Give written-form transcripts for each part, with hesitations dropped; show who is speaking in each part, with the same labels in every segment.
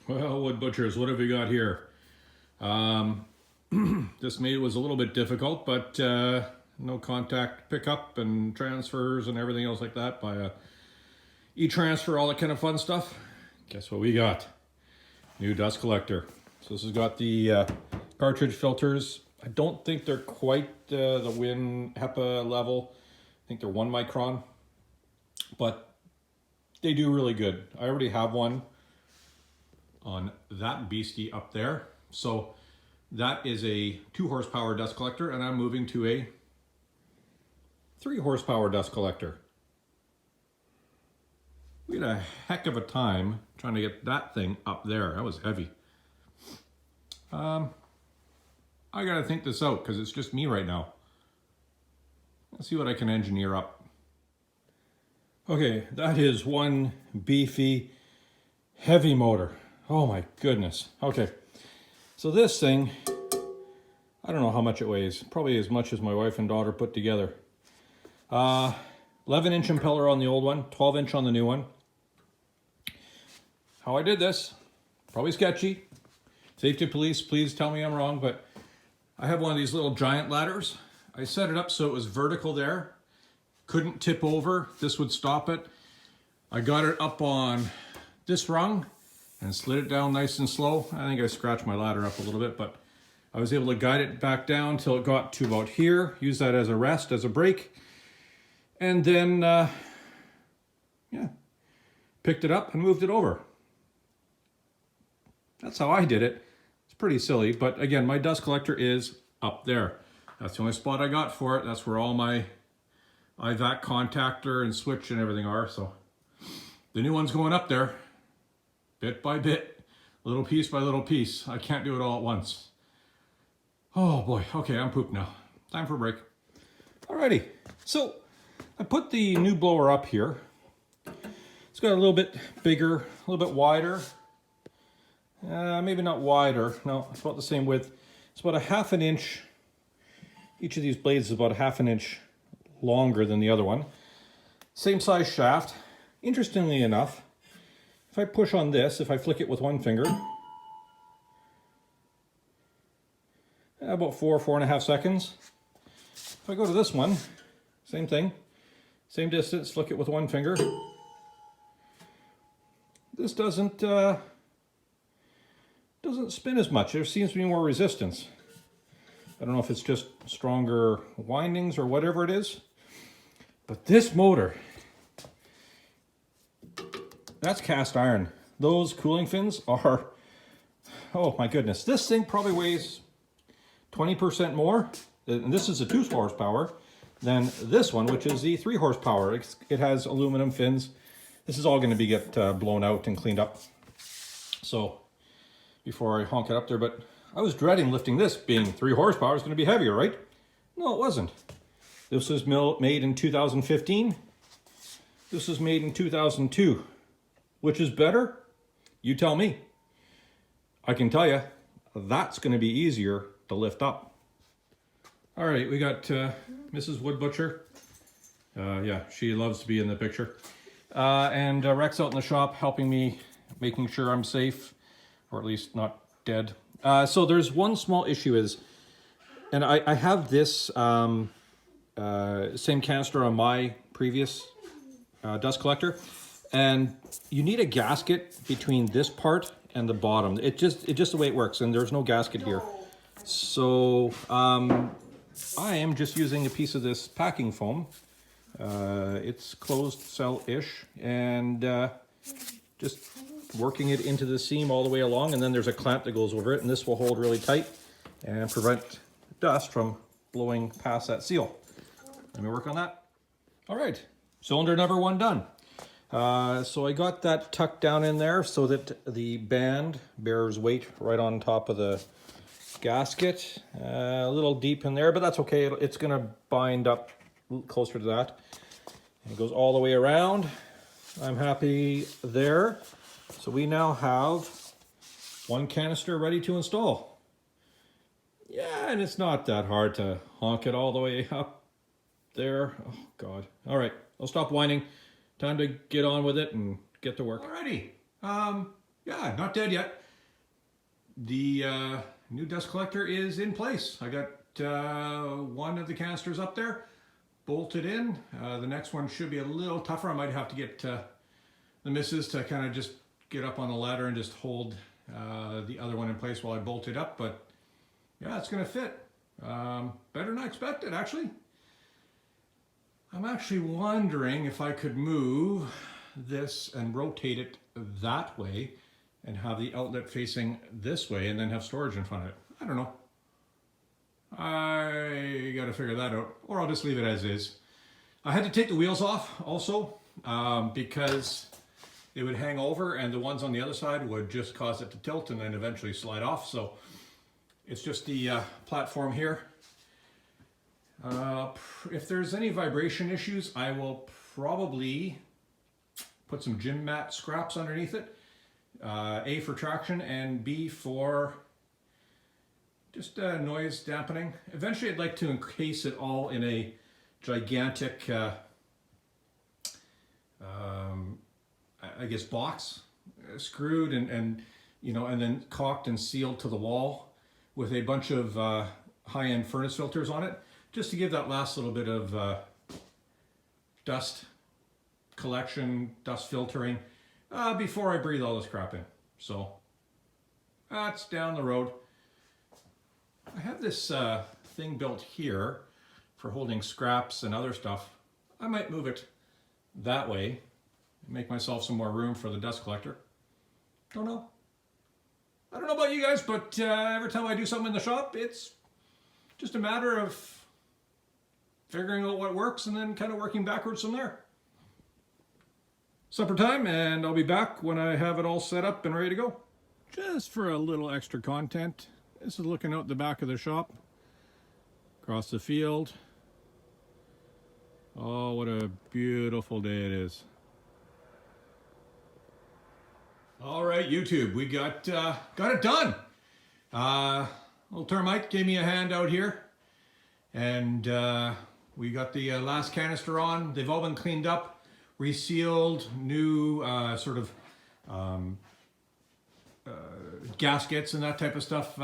Speaker 1: Well, wood butchers, what have we got here? Um, this mate was a little bit difficult, but no contact pickup and transfers and everything else like that by e-transfer, all that kind of fun stuff. Guess what we got? New dust collector. So this has got the cartridge filters. I don't think they're quite the Win HEPA level. I think they're 1 micron, but they do really good. I already have one on that beastie up there. So that is a 2 horsepower dust collector, and I'm moving to a 3 horsepower dust collector. We had a heck of a time trying to get that thing up there. That was heavy. I gotta think this out because it's just me right now. Let's see what I can engineer up. Okay, that is one beefy, heavy motor. Oh my goodness. Okay, so this thing, I don't know how much it weighs. Probably as much as my wife and daughter put together. 11-inch impeller on the old one, 12-inch on the new one. How I did this, probably sketchy. Safety police, please tell me I'm wrong, but I have one of these little giant ladders. I set it up so it was vertical there. Couldn't tip over, this would stop it. I got it up on this rung and slid it down nice and slow. I think I scratched my ladder up a little bit, but I was able to guide it back down till it got to about here, use that as a rest, as a brake, and then, yeah, picked it up and moved it over. That's how I did it. It's pretty silly, but again, my dust collector is up there. That's the only spot I got for it. That's where all my IVAC contactor and switch and everything are, so the new one's going up there, bit by bit, little piece by little piece. I can't do it all at once. Oh boy, okay, I'm pooped now. Time for a break. Alrighty, so I put the new blower up here. It's got a little bit bigger, a little bit wider. Maybe not wider, no, it's about the same width. It's about a 1/2 inch, each of these blades is about a 1/2 inch longer than the other one. Same size shaft. Interestingly enough, if I push on this, if I flick it with one finger, about 4.5 seconds. If I go to this one, same thing, same distance, flick it with one finger. This doesn't spin as much. There seems to be more resistance. I don't know if it's just stronger windings or whatever it is, but this motor, that's cast iron. Those cooling fins are, oh my goodness. This thing probably weighs 20% more, and this is a 2 horsepower, than this one, which is the 3 horsepower. It has aluminum fins. This is all going to get blown out and cleaned up. So before I honk it up there, but I was dreading lifting this, being 3 horsepower, it's going to be heavier, right? No, it wasn't. This was made in 2015. This was made in 2002. Which is better? You tell me. I can tell you, that's going to be easier to lift up. All right, we got Mrs. Wood Butcher. Yeah, she loves to be in the picture. And Rex out in the shop helping me, making sure I'm safe, or at least not dead. So there's one small issue is, and I have this same canister on my previous dust collector, and you need a gasket between this part and the bottom. It's just the way it works, and there's no gasket here. So I am just using a piece of this packing foam. It's closed cell-ish, and just working it into the seam all the way along, and then there's a clamp that goes over it, and this will hold really tight and prevent dust from blowing past that seal. Let me work on that. All right, cylinder number 1 done. So I got that tucked down in there so that the band bears weight right on top of the gasket. A little deep in there, but that's okay. It's gonna bind up closer to that. It goes all the way around. I'm happy there. So we now have 1 canister ready to install. Yeah, and it's not that hard to honk it all the way up there. Oh God. All right, I'll stop whining. Time to get on with it and get to work. Alrighty. yeah, not dead yet. The new dust collector is in place. I got one of the canisters up there, bolted in. The next one should be a little tougher. I might have to get the missus to kind of just get up on the ladder and just hold the other one in place while I bolt it up. But yeah, it's going to fit. Better than I expected, actually. I'm actually wondering if I could move this and rotate it that way and have the outlet facing this way and then have storage in front of it. I don't know. I got to figure that out, or I'll just leave it as is. I had to take the wheels off also because it would hang over and the ones on the other side would just cause it to tilt and then eventually slide off. So it's just the platform here. If there's any vibration issues, I will probably put some gym mat scraps underneath it. A for traction and B for just noise dampening. Eventually I'd like to encase it all in a gigantic, I guess, box, screwed and you know, and then caulked and sealed to the wall with a bunch of high-end furnace filters on it, just to give that last little bit of dust collection, dust filtering, before I breathe all this crap in. So that's down the road. I have this thing built here for holding scraps and other stuff. I might move it that way, make myself some more room for the dust collector. Don't know. I don't know about you guys, but every time I do something in the shop, it's just a matter of figuring out what works and then kind of working backwards from there. Supper time, and I'll be back when I have it all set up and ready to go. Just for a little extra content, this is looking out the back of the shop, across the field. Oh, what a beautiful day it is. All right, YouTube, we got it done. Little termite gave me a hand out here, and we got the last canister on. They've all been cleaned up, resealed, new sort of gaskets and that type of stuff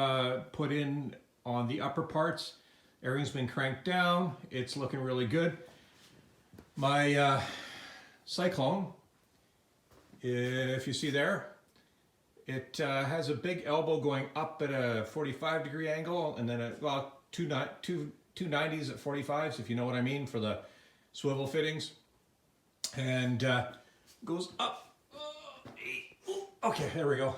Speaker 1: put in on the upper parts. Everything's been cranked down. It's looking really good. My cyclone, if you see there, it has a big elbow going up at a 45-degree angle, and then two 90s at 45s, if you know what I mean, for the swivel fittings, and goes up. Okay, there we go.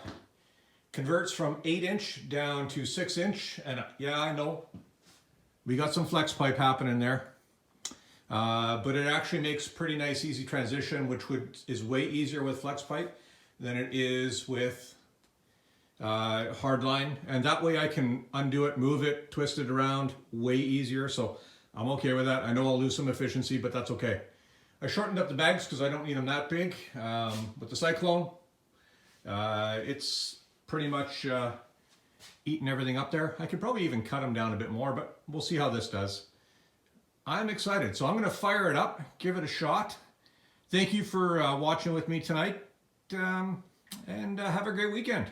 Speaker 1: Converts from 8-inch down to 6-inch, and yeah, I know we got some flex pipe happening there. But it actually makes pretty nice easy transition, which is way easier with flex pipe than it is with hardline, and that way I can undo it, move it, twist it around way easier. So I'm okay with that. I know I'll lose some efficiency, but that's okay. I shortened up the bags because I don't need them that big. With the Cyclone, it's pretty much eating everything up there. I could probably even cut them down a bit more, but we'll see how this does. I'm excited, so I'm going to fire it up, give it a shot. Thank you for watching with me tonight, and have a great weekend.